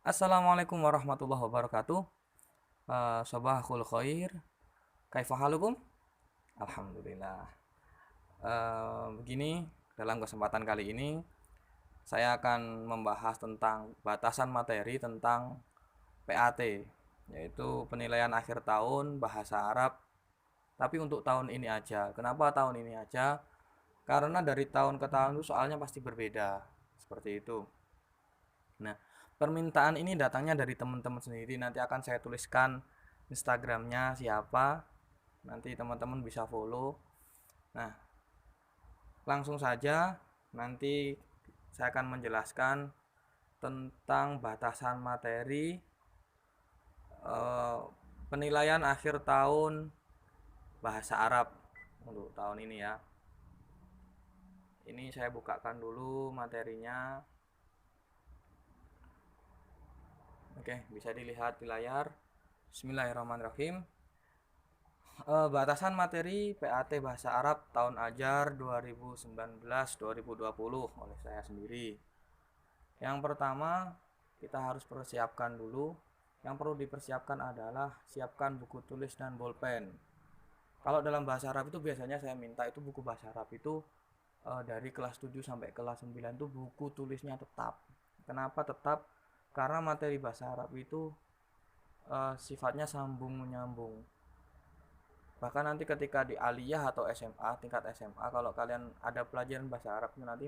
Assalamualaikum warahmatullahi wabarakatuh. Sabahul khair. Kaifa halukum? Alhamdulillah. Begini, dalam kesempatan kali ini saya akan membahas tentang batasan materi tentang PAT, yaitu penilaian akhir tahun bahasa Arab. Tapi untuk tahun ini aja. Kenapa tahun ini aja? Karena dari tahun ke tahun itu soalnya pasti berbeda. Seperti itu. Nah, permintaan ini datangnya dari teman-teman sendiri. Nanti akan saya tuliskan Instagramnya siapa. Nanti teman-teman bisa follow. Nah, langsung saja nanti saya akan menjelaskan tentang batasan materi eh, penilaian akhir tahun bahasa Arab untuk tahun ini ya. Ini saya bukakan dulu materinya. Oke, bisa dilihat di layar. Bismillahirrahmanirrahim. Batasan materi PAT Bahasa Arab tahun ajar 2019-2020 oleh saya sendiri. Yang pertama, kita harus persiapkan dulu. Yang perlu dipersiapkan adalah siapkan buku tulis dan bolpen. Kalau dalam bahasa Arab itu biasanya saya minta itu buku bahasa Arab itu dari kelas 7 sampai kelas 9 itu buku tulisnya tetap. Kenapa tetap? Karena materi bahasa Arab itu sifatnya sambung menyambung. Bahkan nanti ketika di aliyah atau SMA, tingkat SMA, kalau kalian ada pelajaran bahasa Arab nanti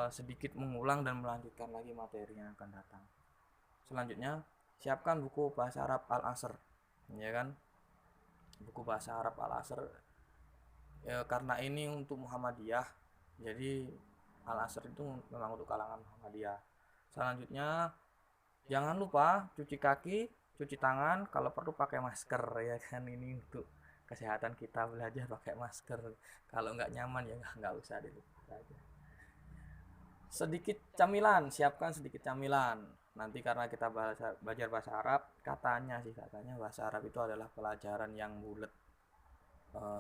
sedikit mengulang dan melanjutkan lagi materi yang akan datang. Selanjutnya, siapkan buku bahasa Arab Al-Asr, ya kan? Buku bahasa Arab Al-Asr ya, karena ini untuk Muhammadiyah, jadi Al-Asr itu memang untuk kalangan Muhammadiyah. Selanjutnya, jangan lupa cuci kaki, cuci tangan, kalau perlu pakai masker ya kan, ini untuk kesehatan kita belajar pakai masker. Kalau nggak nyaman ya nggak usah dulu aja. Sedikit camilan, siapkan sedikit camilan. Nanti karena kita belajar bahasa Arab, katanya bahasa Arab itu adalah pelajaran yang bulat,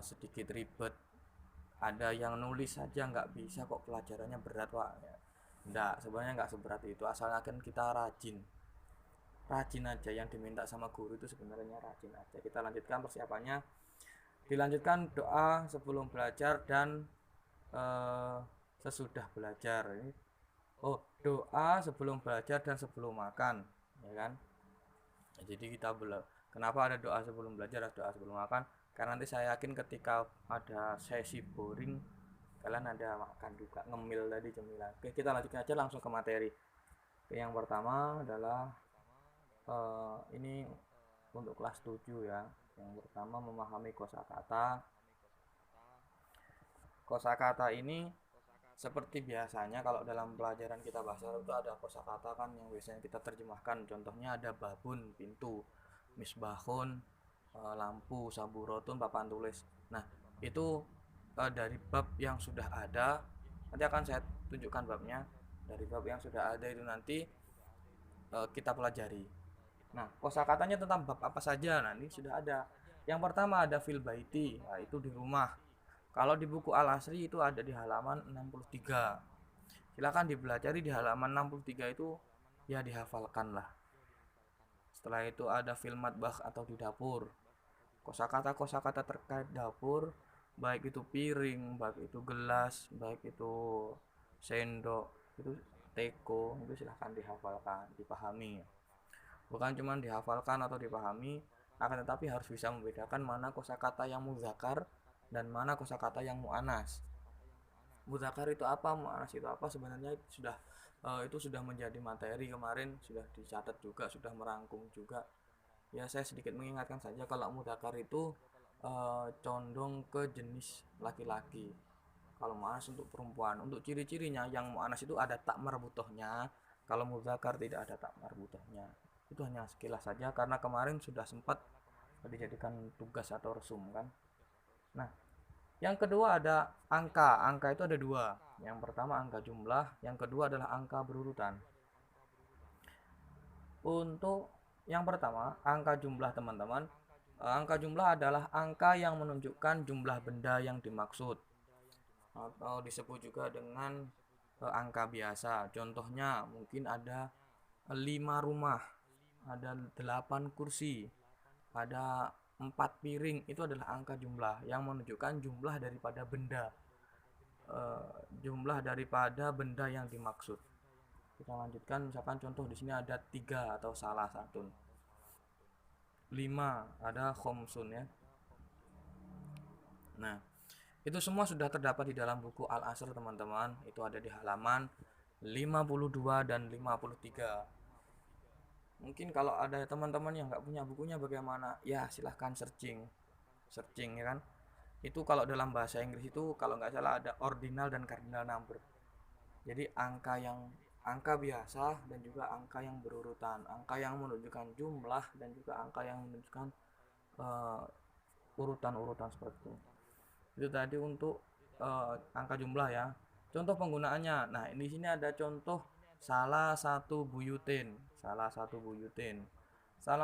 sedikit ribet. Ada yang nulis saja nggak bisa kok, pelajarannya berat pak. Ya. Nggak, sebenarnya nggak seberat itu, asalkan kita rajin. Rajin aja, yang diminta sama guru itu sebenarnya rajin aja. Kita lanjutkan persiapannya. Dilanjutkan doa sebelum belajar dan eh, sesudah belajar. Oh, doa sebelum belajar dan sebelum makan, ya kan? Nah, jadi kita kenapa ada doa sebelum belajar, ada doa sebelum makan? Karena nanti saya yakin ketika ada sesi boring, kalian ada makan juga, ngemil tadi cemilan. Oke, kita lanjutkan aja langsung ke materi. Oke, yang pertama adalah ini untuk kelas 7 ya. Yang pertama memahami kosakata. Kosakata ini seperti biasanya kalau dalam pelajaran kita bahasa Arab itu ada kosakata kan yang biasanya kita terjemahkan. Contohnya ada babun, pintu, misbahun, lampu, saburotun, papan tulis. Nah, itu dari bab yang sudah ada. Nanti akan saya tunjukkan babnya. Dari bab yang sudah ada itu nanti kita pelajari. Nah, kosakatanya tentang bab apa saja? Nah, ini sudah ada. Yang pertama ada fil baiti, nah, itu di rumah. Kalau di buku Al-Asri itu ada di halaman 63. Silakan dipelajari di halaman 63 itu, ya dihafalkan lah. Setelah itu ada fil matbakh atau di dapur. Kosakata-kosakata terkait dapur, baik itu piring, baik itu gelas, baik itu sendok, itu teko, itu silahkan dihafalkan, dipahami. Bukan cuma dihafalkan atau dipahami, akan tetapi harus bisa membedakan mana kosakata yang muzakkar dan mana kosakata yang muannas. Muzakkar itu apa, muannas itu apa, sebenarnya itu sudah menjadi materi kemarin, sudah dicatat juga, sudah merangkum juga. Ya, saya sedikit mengingatkan saja kalau muzakkar itu condong ke jenis laki-laki. Kalau muannas untuk perempuan. Untuk ciri-cirinya, yang muannas itu ada tak marbutohnya, kalau muzakkar tidak ada tak marbutohnya. Itu hanya sekilas saja karena kemarin sudah sempat dijadikan tugas atau resum kan. Nah, yang kedua ada angka. Angka itu ada dua. Yang pertama angka jumlah, yang kedua adalah angka berurutan. Untuk yang pertama, angka jumlah teman-teman. Angka jumlah adalah angka yang menunjukkan jumlah benda yang dimaksud, atau disebut juga dengan angka biasa. Contohnya mungkin ada 5 rumah, ada 8 kursi, ada 4 piring. Itu adalah angka jumlah yang menunjukkan jumlah daripada benda, jumlah daripada benda yang dimaksud. Kita lanjutkan, misalkan contoh di sini ada 3 atau salah satu. 5 ada khomsun ya. Nah, itu semua sudah terdapat di dalam buku Al-Asr teman-teman. Itu ada di halaman 52 dan 53. Mungkin kalau ada teman-teman yang nggak punya bukunya bagaimana? Ya silahkan searching ya kan. Itu kalau dalam bahasa Inggris itu kalau nggak salah ada ordinal dan cardinal number. Jadi angka biasa dan juga angka yang berurutan, angka yang menunjukkan jumlah dan juga angka yang menunjukkan urutan-urutan seperti itu. Itu tadi untuk angka jumlah ya. Contoh penggunaannya. Nah, di sini ada contoh salah satu buyutin. Salah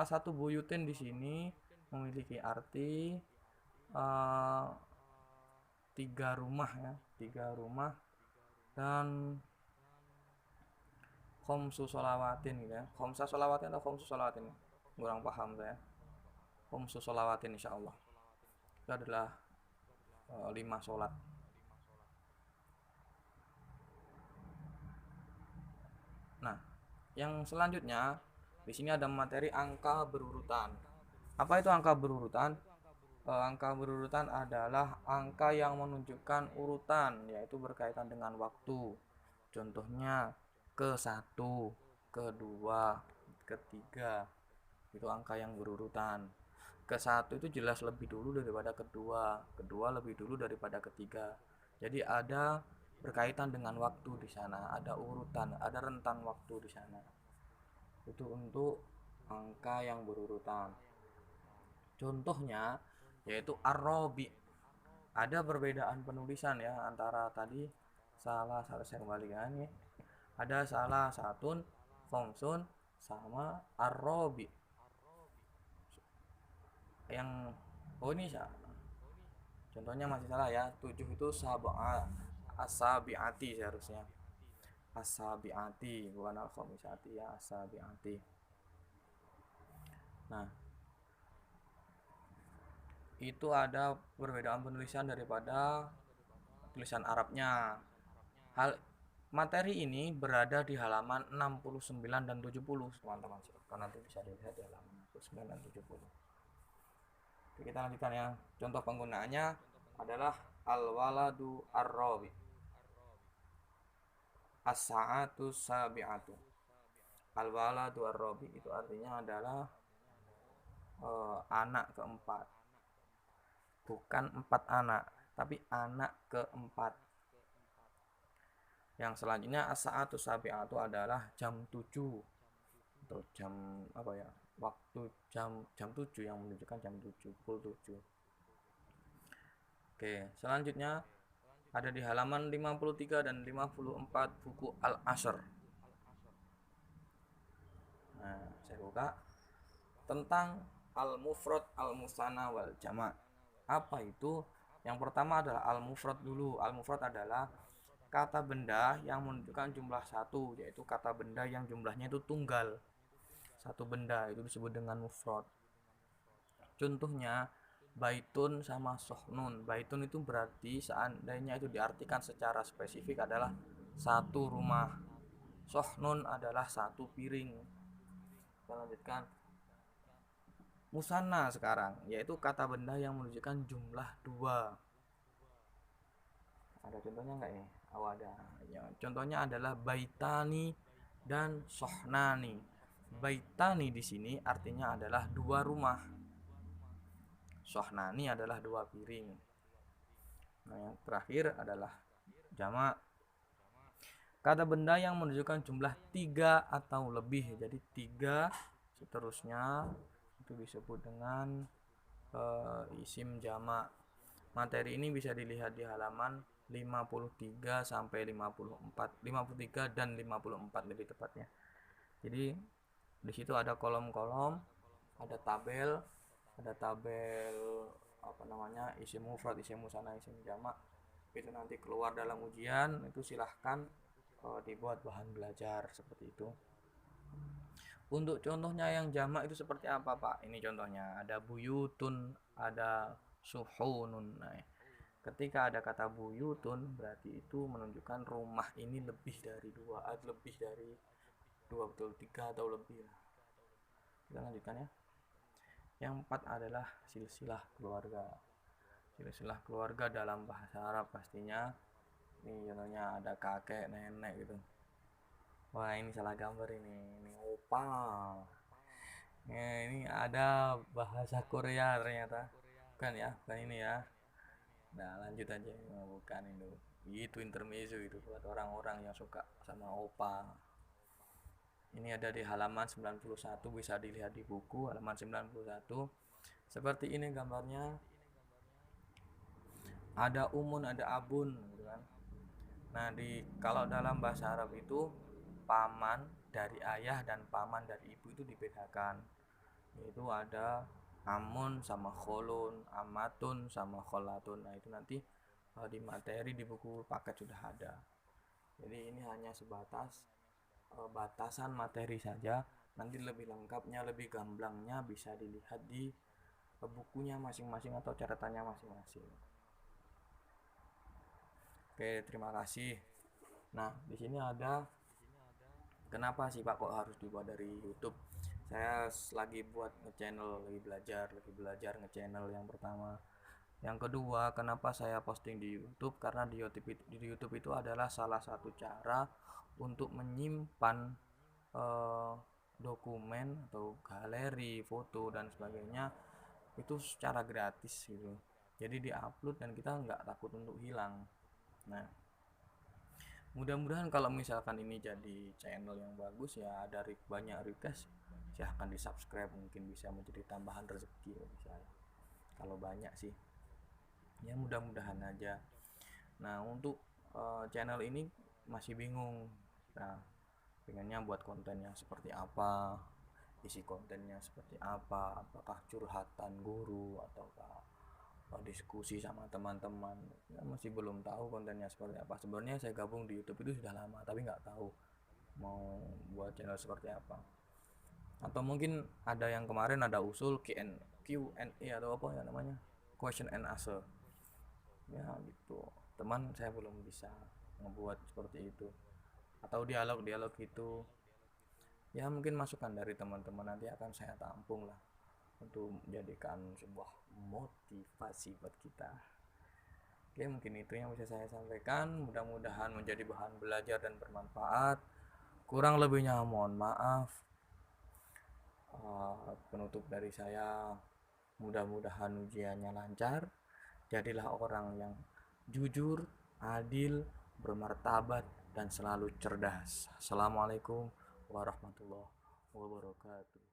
satu buyutin di sini memiliki arti 3 rumah ya, 3 rumah dan khomsu sholawatin gitu ya. Khomsa sholawatin atau khomsu sholawatin? Kurang paham saya. Khomsu sholawatin insyaallah. Itu adalah 5 sholat. Nah, yang selanjutnya di sini ada materi angka berurutan. Apa itu angka berurutan? Angka berurutan adalah angka yang menunjukkan urutan, yaitu berkaitan dengan waktu. Contohnya ke-1, ke-2, ke-3. Itu angka yang berurutan. Ke-1 itu jelas lebih dulu daripada kedua, kedua lebih dulu daripada ketiga. Jadi ada berkaitan dengan waktu di sana, ada urutan, ada rentan waktu di sana. Itu untuk angka yang berurutan. Contohnya yaitu ar-rabi. Ada perbedaan penulisan ya antara tadi salah satu, saya kembalikan ya. Ada salah satun, khomsun sama ar-rabi. Yang ini contohnya masih salah ya. 7 itu sab'a asabiati seharusnya. Asabiati bukan al-khamisati ya, asabiati. Nah, itu ada perbedaan penulisan daripada tulisan Arabnya. Materi ini berada di halaman 69 dan 70 teman-teman. Karena nanti bisa dilihat di halaman 69 dan 70. Oke, kita lanjutkan ya. Contoh penggunaannya adalah al-waladu ar-rabi, as-sa'atu sabi'atu. Al-waladu ar-rabi itu artinya adalah anak keempat. Bukan 4 anak, tapi anak keempat. Yang selanjutnya as-sa'atu sabi'atu adalah jam 7 atau jam apa ya? Waktu jam 7 yang menunjukkan jam 7, pukul 7. Oke, selanjutnya ada di halaman 53 dan 54 buku Al-Asr. Nah, saya buka tentang al-mufrad, al-musanna wal jama'. Apa itu? Yang pertama adalah al-mufrad dulu. Al-mufrad adalah kata benda yang menunjukkan jumlah satu, yaitu kata benda yang jumlahnya itu tunggal. Satu benda itu disebut dengan mufrad. Contohnya baitun sama sohnun. Baitun itu berarti seandainya itu diartikan secara spesifik adalah satu rumah. Sohnun adalah satu piring. Kita lanjutkan. Musanna sekarang, yaitu kata benda yang menunjukkan jumlah 2. Ada contohnya enggak ya? Ada. Ya, contohnya adalah baitani dan sohnani. Baitani di sini artinya adalah 2 rumah. Sohnani adalah 2 piring. Nah, yang terakhir adalah jamak. Kata benda yang menunjukkan jumlah 3 atau lebih. Jadi 3 seterusnya itu disebut dengan isim jamak. Materi ini bisa dilihat di halaman 53 sampai 54, 53 dan 54 lebih tepatnya. Jadi di situ ada kolom-kolom, ada tabel apa namanya, isim mufrad, isim musanna, isim jamak. Itu nanti keluar dalam ujian, itu silahkan dibuat bahan belajar seperti itu. Untuk contohnya yang jamak itu seperti apa, Pak? Ini contohnya, ada buyutun, ada suhunun. Nah, ketika ada kata buyutun, berarti itu menunjukkan rumah ini lebih dari dua, lebih dari dua, betul, tiga atau lebih. Kita lanjutkan ya. Yang empat adalah silsilah keluarga. Silsilah keluarga dalam bahasa Arab pastinya. Ini contohnya ada kakek, nenek gitu. Wah, ini salah gambar ini opa. Ya, ini ada bahasa Korea ternyata. Bukan ya, bukan ini ya. Nah, lanjut aja. Oh, bukan itu. Itu intermezzo itu buat orang-orang yang suka sama opa. Ini ada di halaman 91, bisa dilihat di buku halaman 91. Seperti ini gambarnya. Ada umun, ada abun gitu kan. Nah, kalau dalam bahasa Arab itu paman dari ayah dan paman dari ibu itu dibedakan. Itu ada amun sama kholun, amatun sama kholatun. Nah, itu nanti di materi di buku paket sudah ada. Jadi ini hanya sebatas batasan materi saja. Nanti lebih lengkapnya, lebih gamblangnya bisa dilihat di bukunya masing-masing atau catatannya masing-masing. Oke, terima kasih. Nah, di sini ada kenapa sih Pak kok harus dibuat dari YouTube? Saya lagi buat nge-channel, lagi belajar nge-channel yang pertama. Yang kedua, kenapa saya posting di YouTube? Karena di YouTube itu adalah salah satu cara untuk menyimpan dokumen atau galeri, foto dan sebagainya itu secara gratis gitu. Jadi diupload dan kita nggak takut untuk hilang. Nah, mudah-mudahan kalau misalkan ini jadi channel yang bagus ya, ada banyak request, silahkan di subscribe, mungkin bisa menjadi tambahan rezeki ya, bisa kalau banyak sih ya, mudah-mudahan aja. Nah, untuk channel ini masih bingung. Nah, pengennya buat konten yang seperti apa, isi kontennya seperti apa, apakah curhatan guru ataukah diskusi sama teman-teman, ya, masih belum tahu kontennya seperti apa. Sebenarnya saya gabung di YouTube itu sudah lama tapi nggak tahu mau buat channel seperti apa. Atau mungkin ada yang kemarin ada usul Q&A atau apa ya namanya, question and answer ya gitu. Teman saya belum bisa ngebuat seperti itu, atau dialog-dialog gitu ya. Mungkin masukan dari teman-teman nanti akan saya tampung lah untuk menjadikan sebuah motivasi buat kita. Oke, mungkin itu yang bisa saya sampaikan. Mudah-mudahan menjadi bahan belajar dan bermanfaat. Kurang lebihnya mohon maaf. Penutup dari saya, mudah-mudahan ujiannya lancar. Jadilah orang yang jujur, adil, bermartabat, dan selalu cerdas. Assalamualaikum warahmatullahi wabarakatuh.